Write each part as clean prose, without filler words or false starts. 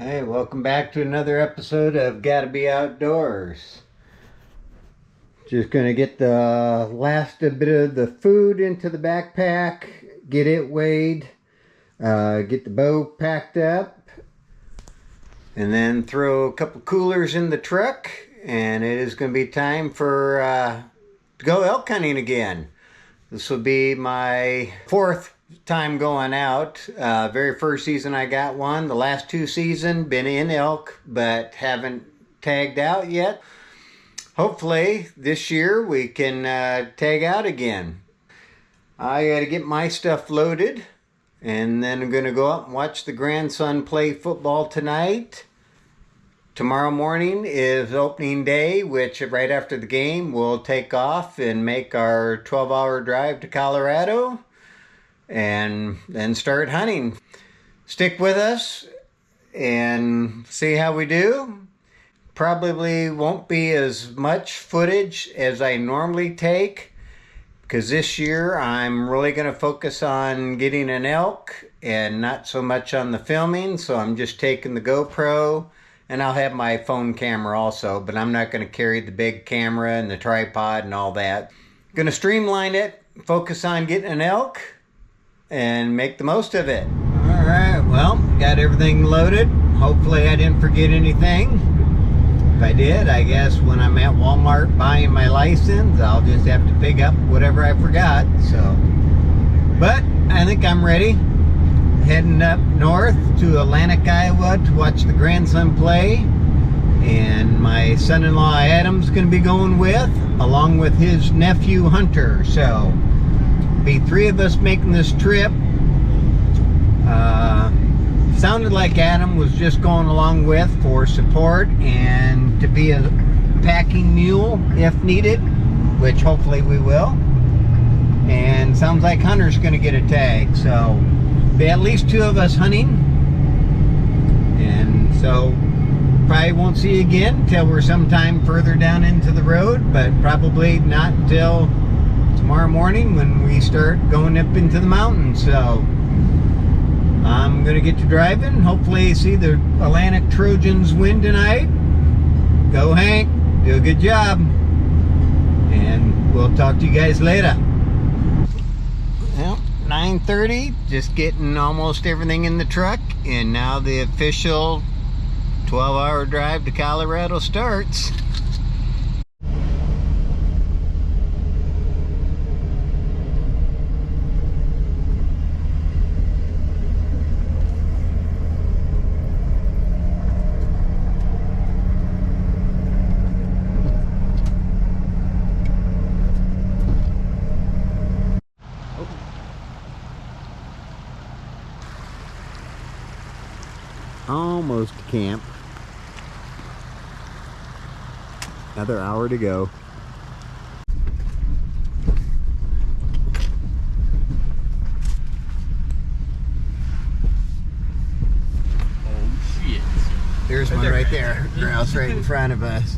Hey, welcome back to another episode of Gotta Be Outdoors. Just gonna get the last bit of the food into the backpack, get it weighed, get the bow packed up, and then throw a couple coolers in the truck, and it is gonna be time for to go elk hunting again. This will be my fourth time going out. Very first season I got one. The last two seasons been in elk but haven't tagged out yet. Hopefully this year we can tag out again. I gotta get my stuff loaded, and then I'm gonna go out and watch the grandson play football tonight. Tomorrow morning is opening day, which right after the game we'll take off and make our 12-hour drive to Colorado and then start hunting. Stick with us and see how we do. Probably won't be as much footage as I normally take, because this year I'm really going to focus on getting an elk and not so much on the filming. So I'm just taking the GoPro, and I'll have my phone camera also, but I'm not going to carry the big camera and the tripod and all that. Going to streamline it, focus on getting an elk, and make the most of it. All right, well, got everything loaded. Hopefully I didn't forget anything. If I did, I guess when I'm at Walmart buying my license, I'll just have to pick up whatever I forgot. So, but I think I'm ready. Heading up north to Atlantic, Iowa to watch the grandson play. And my son-in-law Adam's gonna be going with, along with his nephew Hunter. So, be three of us making this trip. Sounded like Adam was just going along with for support and to be a packing mule if needed, which hopefully we will. And sounds like Hunter's going to get a tag, so be at least two of us hunting. And so probably won't see you again until we're sometime further down into the road, but probably not until tomorrow morning when we start going up into the mountains. So I'm gonna get to driving, hopefully see the Atlantic Trojans win tonight. Go Hank, do a good job, and we'll talk to you guys later. Well, 9:30, just getting almost everything in the truck, and now the official 12-hour drive to Colorado starts. Almost to camp. Another hour to go. Oh shit. There's one right there. Grouse right in front of us.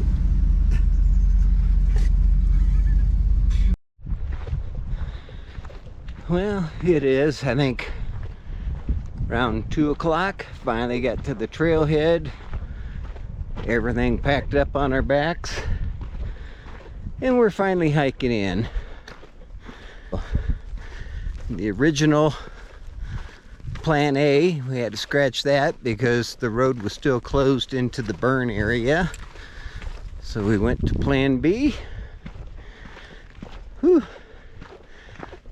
Well, it is, I think, around 2 o'clock. Finally got to the trailhead. Everything packed up on our backs. And we're finally hiking in. The original plan A, we had to scratch that because the road was still closed into the burn area. So we went to plan B. Whew.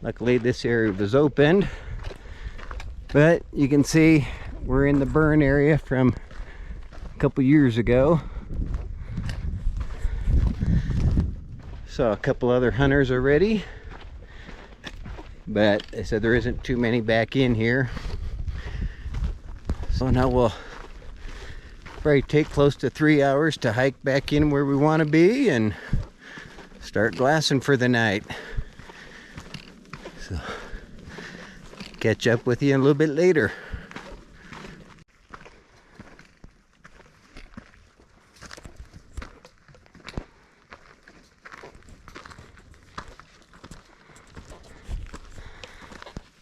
Luckily this area was opened. But you can see we're in the burn area from a couple years ago. Saw a couple other hunters already, but they said there isn't too many back in here. So now we'll probably take close to 3 hours to hike back in where we want to be and start glassing for the night. So catch up with you a little bit later.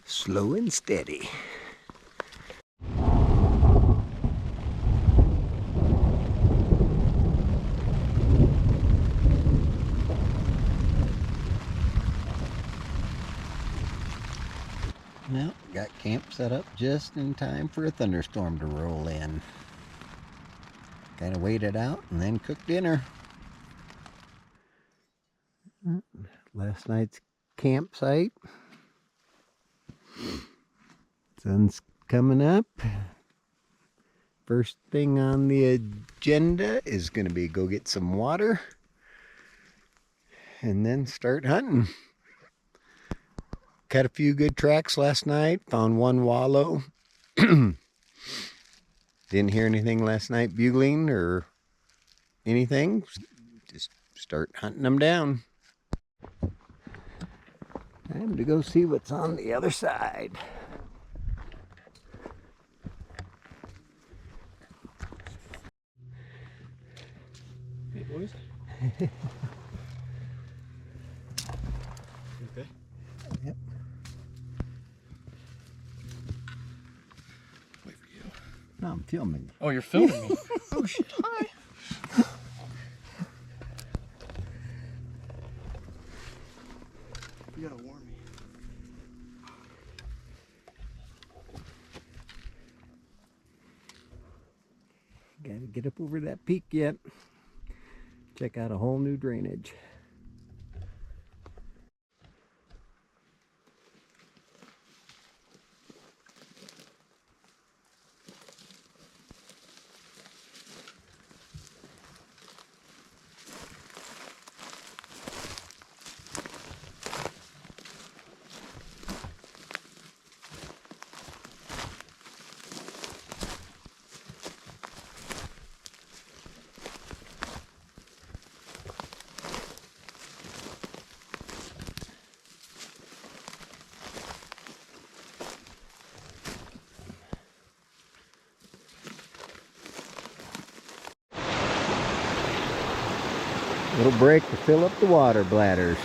Slow and steady. camp set up just in time for a thunderstorm to roll in. Kind of wait it out and then cook dinner. Last night's campsite. Sun's coming up. First thing on the agenda is going to be go get some water and then start hunting. Cut a few good tracks last night. Found one wallow. Didn't hear anything last night bugling or anything. Just start hunting them down. Time to go see what's on the other side. Hey, boys. Okay. Yep. Wait for you. No, I'm filming. Oh, you're filming me. Oh shit. Hi. You gotta warn me. Gotta get up over that peak yet. Check out a whole new drainage. Little break to fill up the water bladders.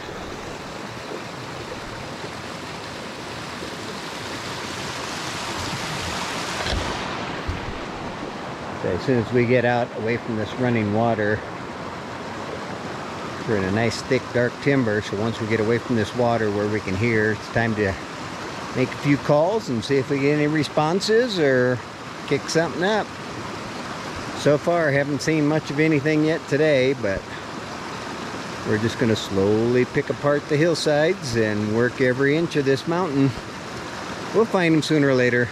So as soon as we get out away from this running water, we're in a nice thick dark timber, so once we get away from this water where we can hear, it's time to make a few calls and see if we get any responses or kick something up. So far I haven't seen much of anything yet today, but we're just going to slowly pick apart the hillsides and work every inch of this mountain. We'll find them sooner or later.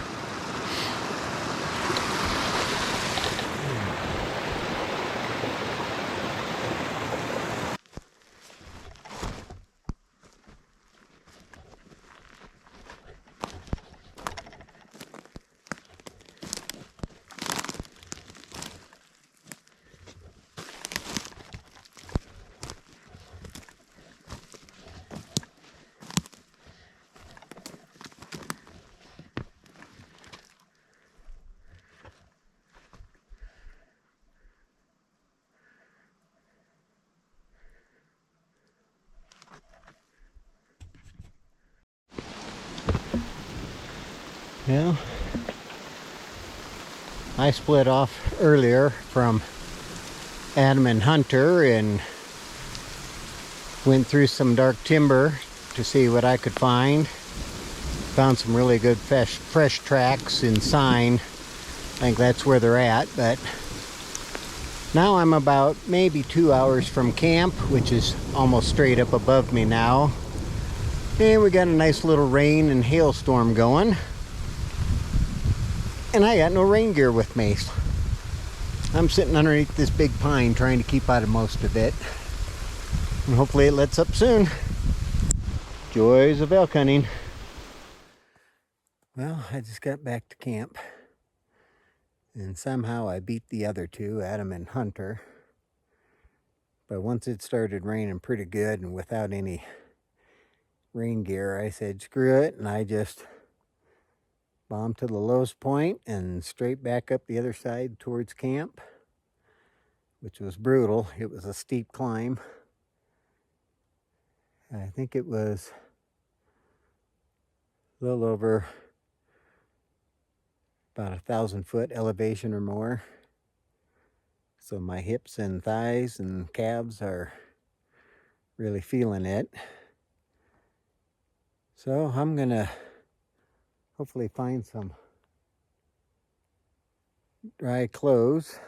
Well, I split off earlier from Adam and Hunter and went through some dark timber to see what I could find. Found some really good fresh tracks in sign. I think that's where they're at, but now I'm about maybe 2 hours from camp, which is almost straight up above me now. And we got a nice little rain and hailstorm going. And I got no rain gear with me. I'm sitting underneath this big pine trying to keep out of most of it. And hopefully it lets up soon. Joys of elk hunting. Well, I just got back to camp. And somehow I beat the other two, Adam and Hunter. But once it started raining pretty good and without any rain gear, I said screw it, and I just bombed to the lowest point and straight back up the other side towards camp, which was brutal. It was a steep climb. I think it was a little over about 1,000-foot elevation or more. So my hips and thighs and calves are really feeling it. So I'm gonna hopefully find some dry clothes.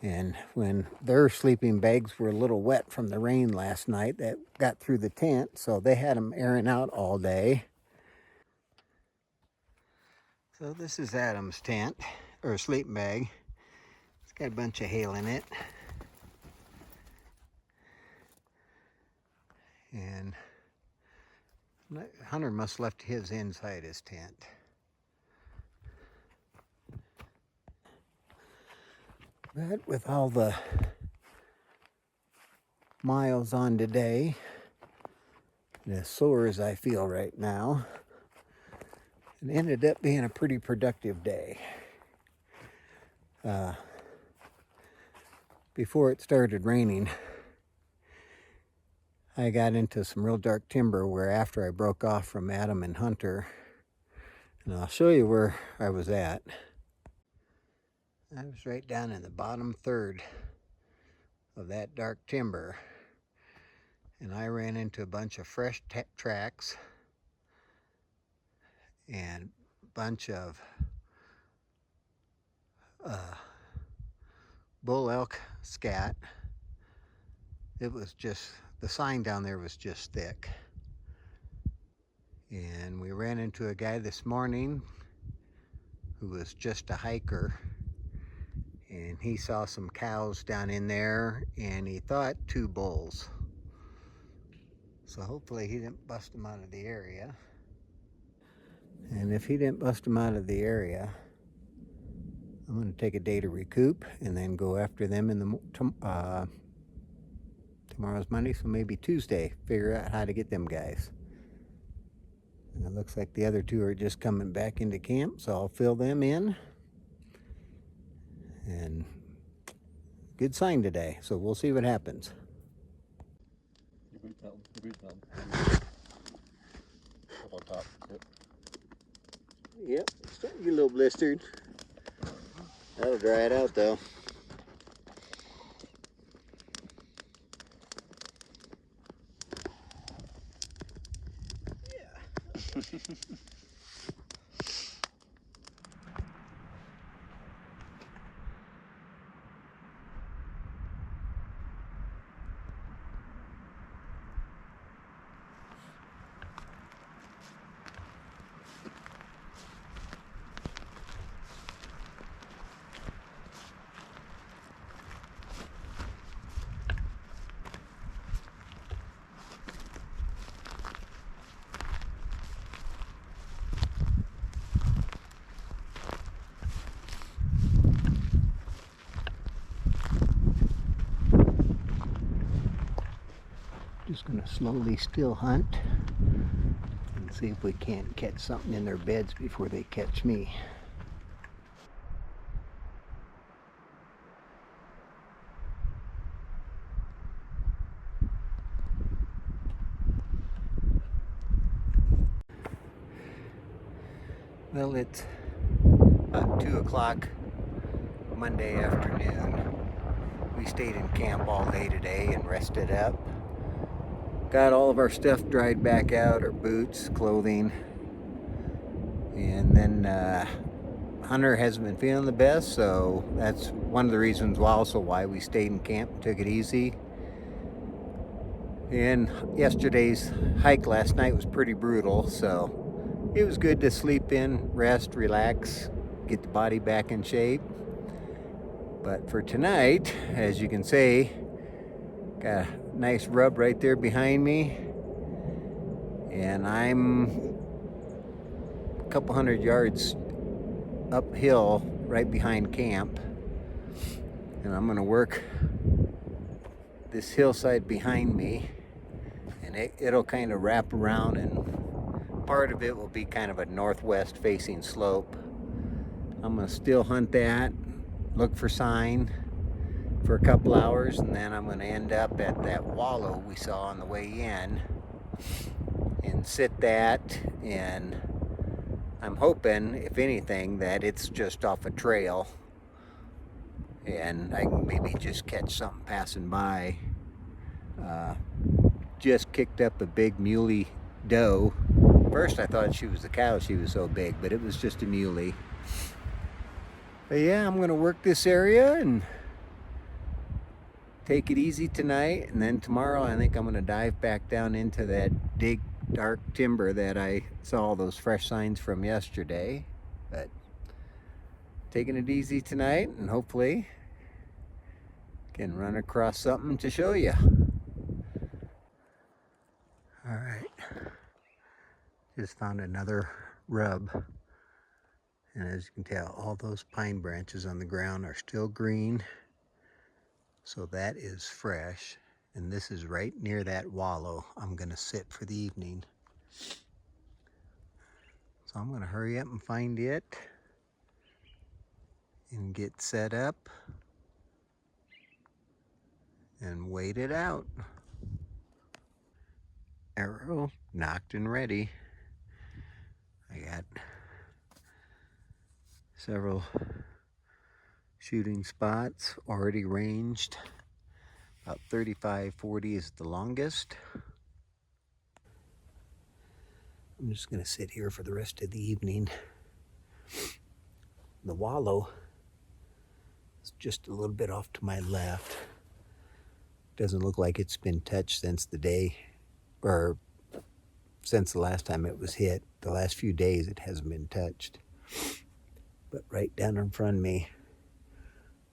And when their sleeping bags were a little wet from the rain last night, that got through the tent, so they had them airing out all day. So this is Adam's tent, or sleeping bag. It's got a bunch of hail in it. And Hunter must have left his inside his tent. But with all the miles on today, and as sore as I feel right now, it ended up being a pretty productive day. Before it started raining, I got into some real dark timber where after I broke off from Adam and Hunter, and I'll show you where I was at. I was right down in the bottom third of that dark timber, and I ran into a bunch of fresh tracks and a bunch of bull elk scat. It was just, the sign down there was just thick. And we ran into a guy this morning who was just a hiker, and he saw some cows down in there and he thought 2 bulls. So hopefully he didn't bust them out of the area. And if he didn't bust them out of the area, I'm going to take a day to recoup and then go after them in the tomorrow's Monday, so maybe Tuesday, figure out how to get them guys. And it looks like the other 2 are just coming back into camp, so I'll fill them in. And good sign today, so we'll see what happens. Up on top. Yep, it's starting to get a little blistered. That'll dry it out though. Yeah. Just gonna slowly still hunt and see if we can't catch something in their beds before they catch me. Well, it's about 2 o'clock Monday afternoon. We stayed in camp all day today and rested up. Got all of our stuff dried back out, our boots, clothing. And then Hunter hasn't been feeling the best, so that's one of the reasons why we stayed in camp and took it easy. And yesterday's hike last night was pretty brutal, so it was good to sleep in, rest, relax, get the body back in shape. But for tonight, as you can see, got a nice rub right there behind me, and I'm a couple hundred yards uphill right behind camp, and I'm gonna work this hillside behind me, and it'll kind of wrap around, and part of it will be kind of a northwest facing slope. I'm gonna still hunt that, look for sign for a couple hours, and then I'm going to end up at that wallow we saw on the way in and sit that, and I'm hoping, if anything, that it's just off a trail and I can maybe just catch something passing by. Just kicked up a big muley doe First I thought she was a cow, she was so big, but it was just a muley. But yeah, I'm gonna work this area and take it easy tonight, and then tomorrow I think I'm gonna dive back down into that big dark timber that I saw all those fresh signs from yesterday. But taking it easy tonight, and hopefully can run across something to show you. All right, just found another rub, and as you can tell, all those pine branches on the ground are still green, so that is fresh. And this is right near that wallow I'm gonna sit for the evening. So I'm gonna hurry up and find it and get set up and wait it out. Arrow knocked and ready. I got several shooting spots already ranged. About 35, 40 is the longest. I'm just gonna sit here for the rest of the evening. The wallow is just a little bit off to my left. Doesn't look like it's been touched since the day, or since the last time it was hit. The last few days it hasn't been touched. But right down in front of me,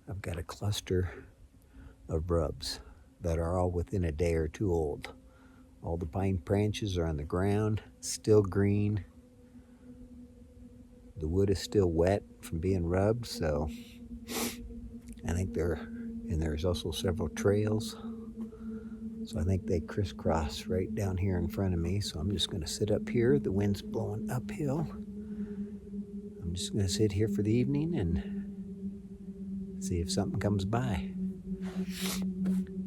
I've got a cluster of rubs that are all within a day or two old. All the pine branches are on the ground, still green. The wood is still wet from being rubbed, so I think there's also several trails. So I think they crisscross right down here in front of me. So I'm just gonna sit up here. The wind's blowing uphill. I'm just gonna sit here for the evening and see if something comes by.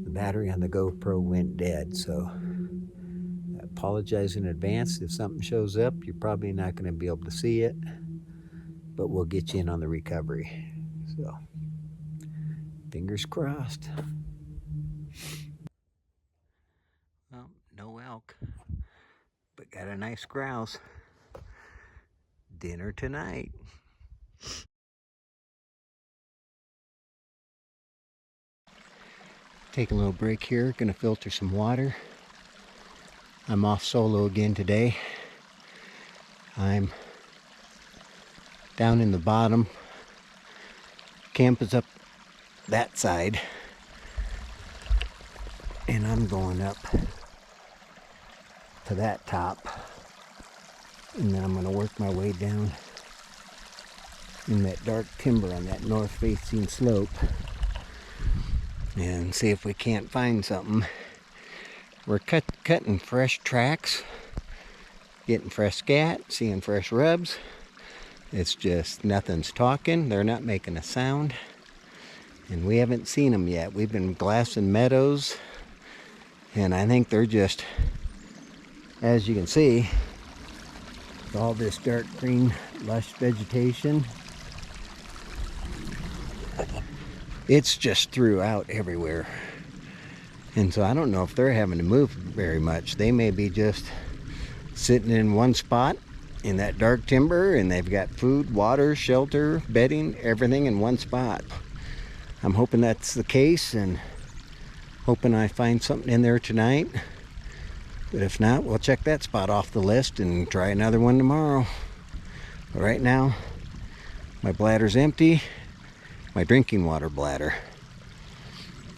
The battery on the GoPro went dead, so I apologize in advance. If something shows up, you're probably not gonna be able to see it, but we'll get you in on the recovery. So fingers crossed. Well, no elk, but got a nice grouse. Dinner tonight. Take a little break here, gonna filter some water. I'm off solo again today. I'm down in the bottom. Camp is up that side, and I'm going up to that top, and then I'm gonna work my way down in that dark timber on that north facing slope and see if we can't find something. We're cutting fresh tracks, getting fresh scat, seeing fresh rubs. It's just nothing's talking. They're not making a sound, and we haven't seen them yet. We've been glassing meadows, and I think they're just, as you can see, all this dark green lush vegetation. It's just throughout everywhere. And so I don't know if they're having to move very much. They may be just sitting in one spot in that dark timber, and they've got food, water, shelter, bedding, everything in one spot. I'm hoping that's the case, and hoping I find something in there tonight. But if not, we'll check that spot off the list and try another one tomorrow. But right now, my bladder's empty, my drinking water bladder.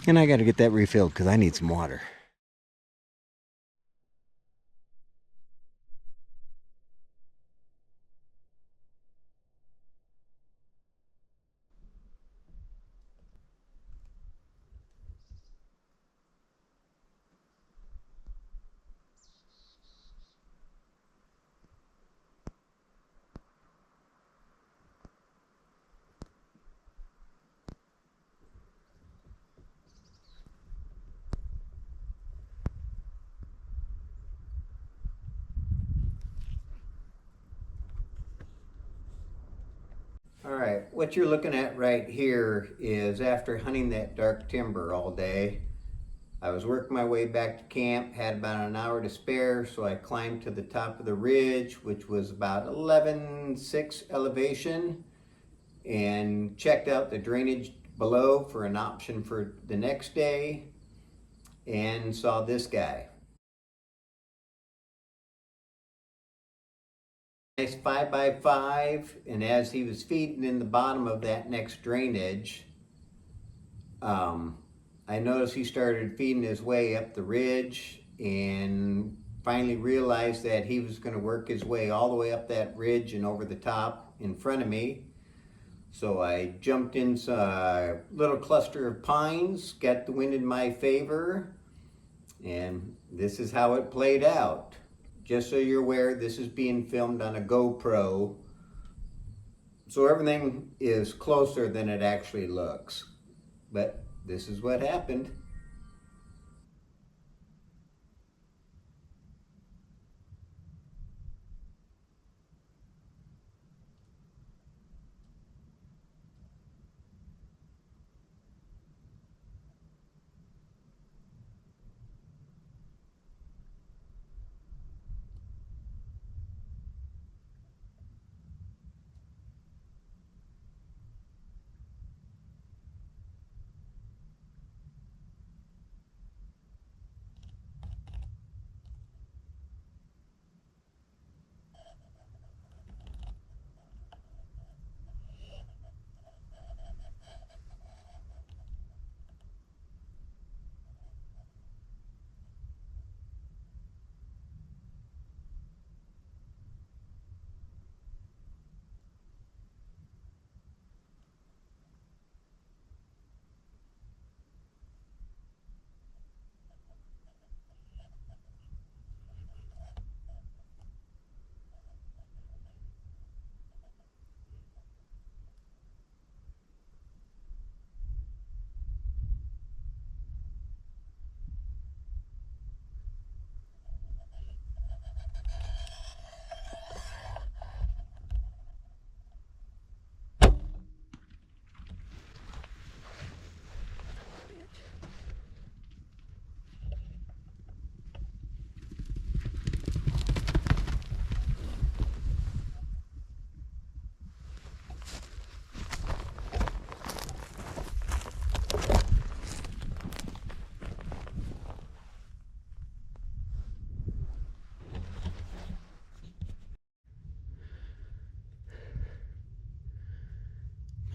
And I gotta get that refilled because I need some water. All right, what you're looking at right here is after hunting that dark timber all day, I was working my way back to camp, had about an hour to spare, so I climbed to the top of the ridge, which was about 11.6 elevation, and checked out the drainage below for an option for the next day, and saw this guy. Nice 5x5, and as he was feeding in the bottom of that next drainage, I noticed he started feeding his way up the ridge, and finally realized that he was going to work his way all the way up that ridge and over the top in front of me. So I jumped into a little cluster of pines, got the wind in my favor, and this is how it played out. Just so you're aware, this is being filmed on a GoPro, so everything is closer than it actually looks. But this is what happened.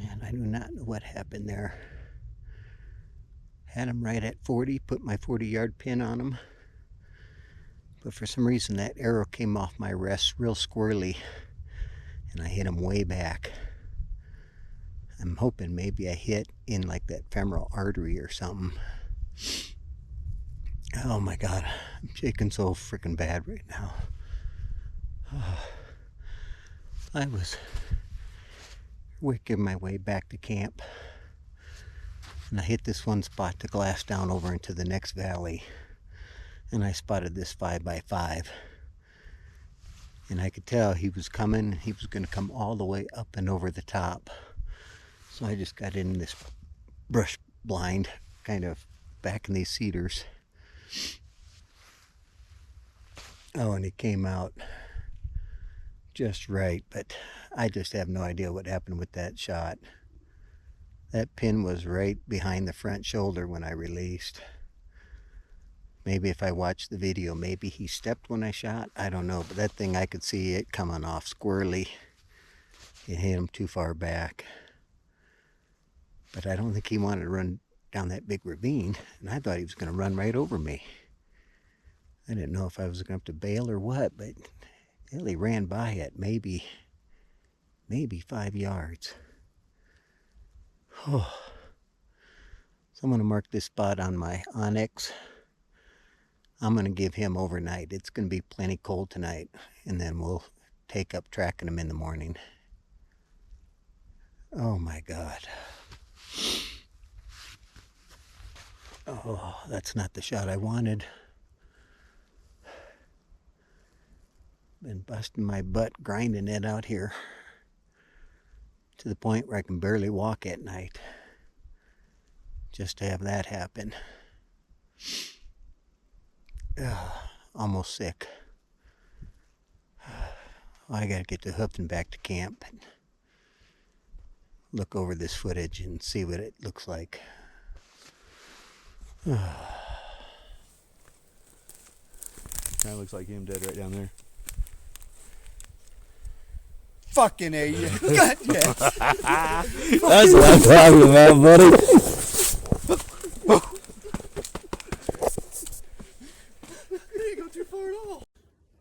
Man, I do not know what happened there. Had him right at 40, put my 40-yard pin on him. But for some reason that arrow came off my wrist real squirrely, and I hit him way back. I'm hoping maybe I hit in like that femoral artery or something. Oh my God, I'm shaking so freaking bad right now. I was working my way back to camp, and I hit this one spot to glass down over into the next valley, and I spotted this 5x5, and I could tell he was coming. He was going to come all the way up and over the top, so I just got in this brush blind, kind of back in these cedars. Oh, and he came out just right, but I just have no idea what happened with that shot. That pin was right behind the front shoulder when I released. Maybe if I watched the video, maybe he stepped when I shot. I don't know, but that thing, I could see it coming off squirrely. It hit him too far back. But I don't think he wanted to run down that big ravine, and I thought he was going to run right over me. I didn't know if I was going to have to bail or what, but he ran by it, maybe 5 yards. Oh. So I'm going to mark this spot on my Onyx. I'm going to give him overnight. It's going to be plenty cold tonight, and then we'll take up tracking him in the morning. Oh my God. Oh, that's not the shot I wanted. Been busting my butt grinding it out here to the point where I can barely walk at night, just to have that happen. Almost sick. I gotta get the hoofing back to camp and look over this footage and see what it looks like. Kind of looks like him dead right down there. Fucking A, you got yes. That's what I'm talking about, buddy. You didn't go too far at all.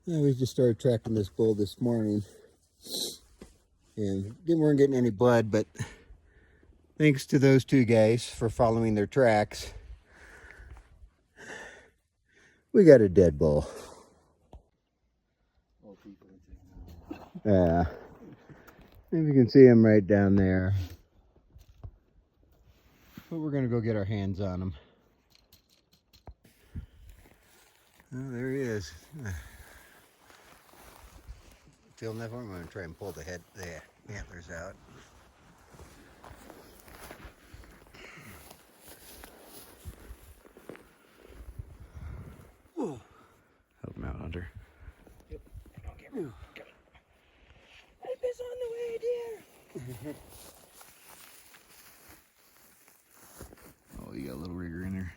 Yeah, we just started tracking this bull this morning and weren't getting any blood, but thanks to those two guys for following their tracks, we got a dead bull. Yeah, if you can see him right down there. But we're gonna go get our hands on him. Oh, there he is. Feeling that one? I'm gonna try and pull the antlers out. Help him out, Hunter. Yep. Hang on, camera. Get it. Help is on the way, dear. Oh, you got a little rigger in there.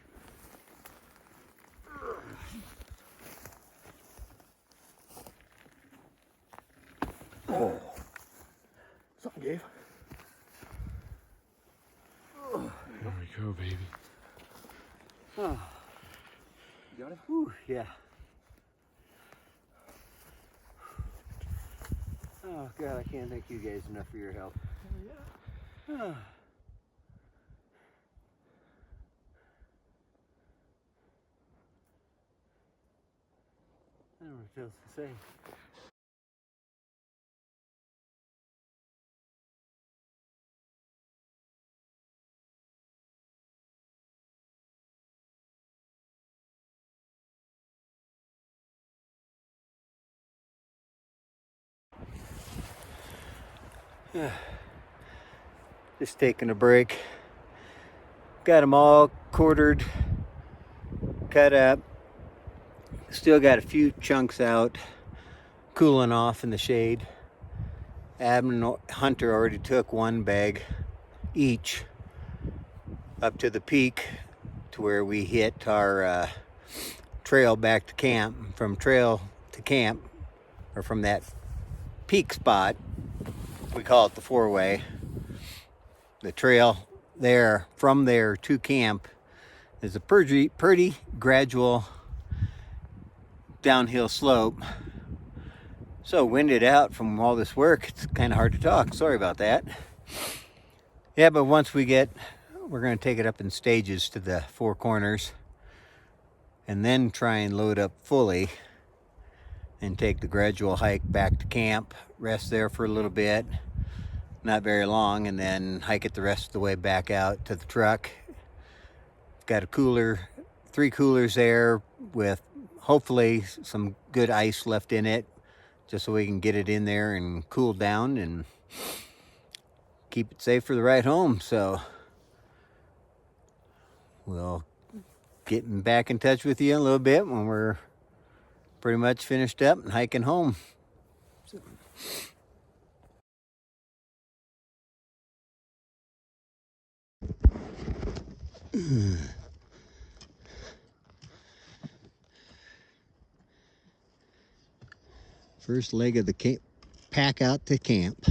Oh. Something gave. There we go, baby. Oh. You got it? Whew, yeah. Oh God, I can't thank you guys enough for your help. Oh, yeah. Oh. I don't know what else to say. Just taking a break. Got them all quartered, cut up. Still got a few chunks out, cooling off in the shade. Adam and Hunter already took one bag each up to the peak to where we hit our trail back to camp. From trail to camp, or from that peak spot, we call it the four-way. The trail there, from there to camp, is a pretty gradual downhill slope. So winded out from all this work, it's kind of hard to talk. Sorry about that. Yeah, but once we're going to take it up in stages to the four corners and then try and load up fully and take the gradual hike back to camp, rest there for a little bit, not very long, and then hike it the rest of the way back out to the truck. Got a cooler, 3 coolers there with hopefully some good ice left in it, just so we can get it in there and cool down and keep it safe for the ride home. So we'll get back in touch with you in a little bit when we're pretty much finished up and hiking home. First leg of the pack out to camp.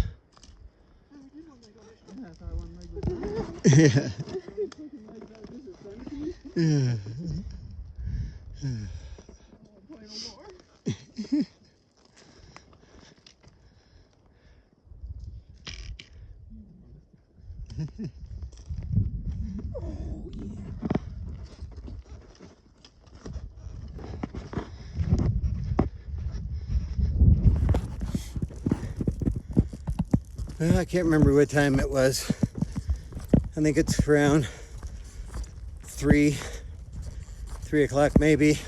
Yeah. Well, I can't remember what time it was. I think it's around 3 o'clock maybe.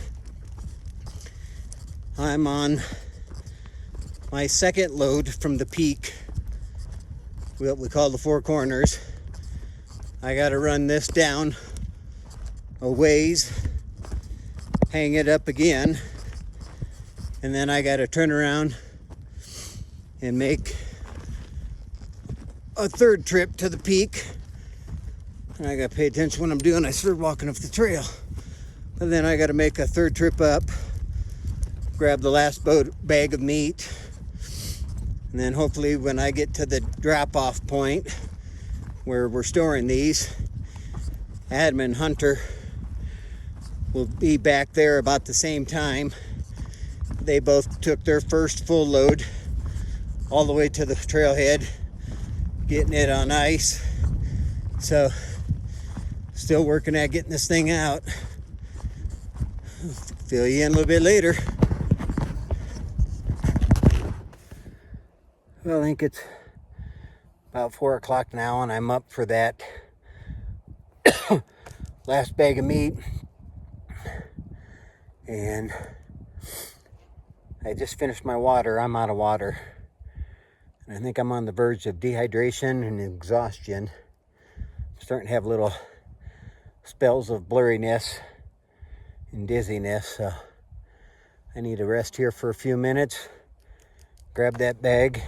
I'm on my second load from the peak, what we call the four corners. I got to run this down a ways hang it up again, and then I got to turn around and make a third trip to the peak. And I got to pay attention when I'm doing. I started walking up the trail, but then I got to make a third trip up, grab the last bag of meat, and then hopefully when I get to the drop-off point where we're storing these, Adam and Hunter will be back there about the same time. They both took their first full load all the way to the trailhead, getting it on ice. So, still working at getting this thing out. Fill you in a little bit later. Well, I think it's about 4 o'clock now, and I'm up for that last bag of meat. And I just finished my water. I'm out of water. And I think I'm on the verge of dehydration and exhaustion. I'm starting to have little spells of blurriness and dizziness. So I need to rest here for a few minutes. Grab that bag.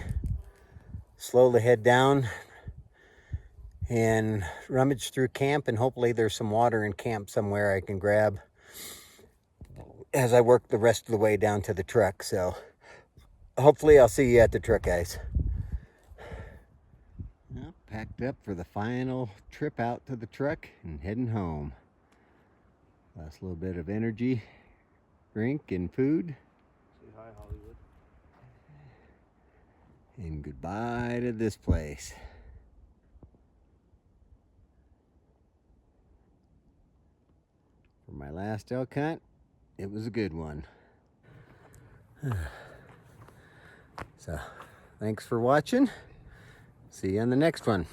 Slowly head down and rummage through camp, and hopefully there's some water in camp somewhere I can grab as I work the rest of the way down to the truck. So hopefully I'll see you at the truck, guys. Well, packed up for the final trip out to the truck and heading home. Last little bit of energy, drink, and food. Say hi, Hollywood. And goodbye to this place. For my last elk hunt, it was a good one. So, thanks for watching. See you on the next one.